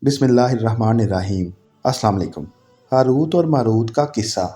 بسم اللہ الرحمن الرحیم۔ السلام علیکم۔ ہاروت اور ماروت کا قصہ۔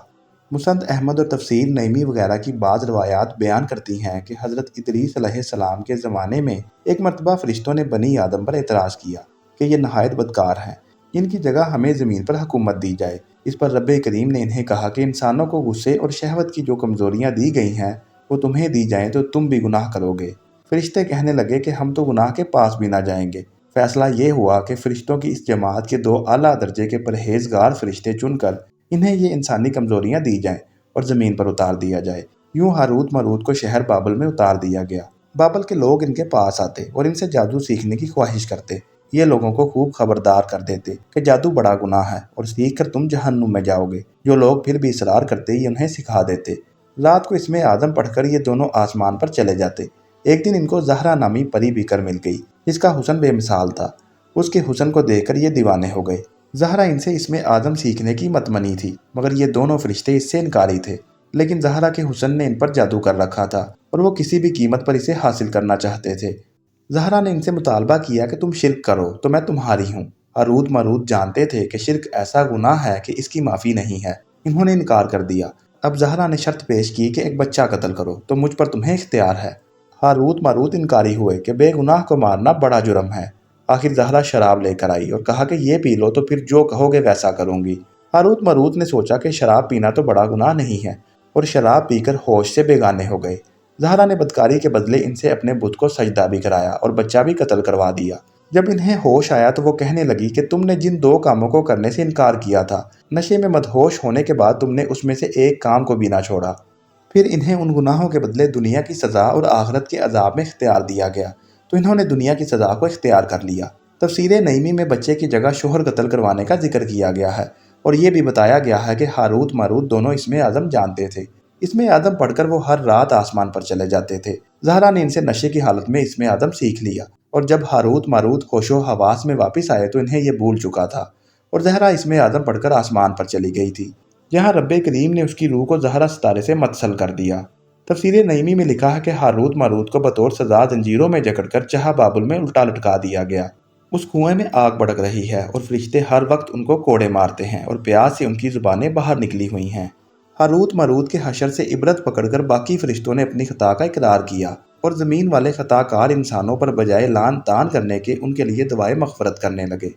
مسند احمد اور تفسیر نعیمی وغیرہ کی بعض روایات بیان کرتی ہیں کہ حضرت ادریس علیہ السلام کے زمانے میں ایک مرتبہ فرشتوں نے بنی آدم پر اعتراض کیا کہ یہ نہایت بدکار ہیں، ان کی جگہ ہمیں زمین پر حکومت دی جائے۔ اس پر رب کریم نے انہیں کہا کہ انسانوں کو غصے اور شہوت کی جو کمزوریاں دی گئی ہیں وہ تمہیں دی جائیں تو تم بھی گناہ کرو گے۔ فرشتے کہنے لگے کہ ہم تو گناہ کے پاس بھی نہ جائیں گے۔ فیصلہ یہ ہوا کہ فرشتوں کی اس جماعت کے 2 اعلیٰ درجے کے پرہیزگار فرشتے چن کر انہیں یہ انسانی کمزوریاں دی جائیں اور زمین پر اتار دیا جائے۔ یوں ہاروت ماروت کو شہر بابل میں اتار دیا گیا۔ بابل کے لوگ ان کے پاس آتے اور ان سے جادو سیکھنے کی خواہش کرتے۔ یہ لوگوں کو خوب خبردار کر دیتے کہ جادو بڑا گناہ ہے اور سیکھ کر تم جہنم میں جاؤ گے۔ جو لوگ پھر بھی اصرار کرتے یہ انہیں سکھا دیتے۔ رات کو اسم اعظم پڑھ کر یہ دونوں آسمان پر چلے جاتے۔ ایک دن ان کو زہرا نامی پری بھی کر مل گئی جس کا حسن بے مثال تھا۔ اس کے حسن کو دیکھ کر یہ دیوانے ہو گئے۔ زہرا ان سے اسم اعظم سیکھنے کی متمنی تھی مگر یہ دونوں فرشتے اس سے انکاری تھے۔ لیکن زہرا کے حسن نے ان پر جادو کر رکھا تھا اور وہ کسی بھی قیمت پر اسے حاصل کرنا چاہتے تھے۔ زہرا نے ان سے مطالبہ کیا کہ تم شرک کرو تو میں تمہاری ہوں۔ ہاروت ماروت جانتے تھے کہ شرک ایسا گناہ ہے کہ اس کی معافی نہیں ہے۔ انہوں نے انکار کر دیا۔ اب زہرا نے شرط پیش کی کہ ایک بچہ قتل کرو تو مجھ پر تمہیں اختیار ہے۔ ہاروت ماروت انکاری ہوئے کہ بے گناہ کو مارنا بڑا جرم ہے۔ آخر زہرا شراب لے کر آئی اور کہا کہ یہ پی لو تو پھر جو کہو گے ویسا کروں گی۔ ہاروت ماروت نے سوچا کہ شراب پینا تو بڑا گناہ نہیں ہے اور شراب پی کر ہوش سے بیگانے ہو گئے۔ زہرا نے بدکاری کے بدلے ان سے اپنے بت کو سجدہ بھی کرایا اور بچہ بھی قتل کروا دیا۔ جب انہیں ہوش آیا تو وہ کہنے لگی کہ تم نے جن 2 کاموں کو کرنے سے انکار کیا تھا، نشے میں مدہوش ہونے کے بعد تم نے اس میں سے ایک کام کو بھی نہ چھوڑا۔ پھر انہیں ان گناہوں کے بدلے دنیا کی سزا اور آخرت کے عذاب میں اختیار دیا گیا تو انہوں نے دنیا کی سزا کو اختیار کر لیا۔ تفسیر نعیمی میں بچے کی جگہ شوہر قتل کروانے کا ذکر کیا گیا ہے اور یہ بھی بتایا گیا ہے کہ ہاروت ماروت دونوں اسم اعظم جانتے تھے۔ اسم اعظم پڑھ کر وہ ہر رات آسمان پر چلے جاتے تھے۔ زہرا نے ان سے نشے کی حالت میں اسم اعظم سیکھ لیا اور جب ہاروت ماروت ہوش و حواس میں واپس آئے تو انہیں یہ بھول چکا تھا اور زہرا اسم اعظم پڑھ کر آسمان پر چلی گئی تھی جہاں رب کریم نے اس کی روح کو زہرا ستارے سے متصل کر دیا۔ تفسیر نعیمی میں لکھا ہے کہ ہاروت ماروت کو بطور سزا زنجیروں میں جکڑ کر چاہ بابل میں الٹا لٹکا دیا گیا۔ اس کنویں میں آگ بھڑک رہی ہے اور فرشتے ہر وقت ان کو کوڑے مارتے ہیں اور پیاس سے ان کی زبانیں باہر نکلی ہوئی ہیں۔ ہاروت ماروت کے حشر سے عبرت پکڑ کر باقی فرشتوں نے اپنی خطا کا اقرار کیا اور زمین والے خطا کار انسانوں پر بجائے لعن طعن کرنے کے ان کے لیے دعائے مغفرت کرنے لگے۔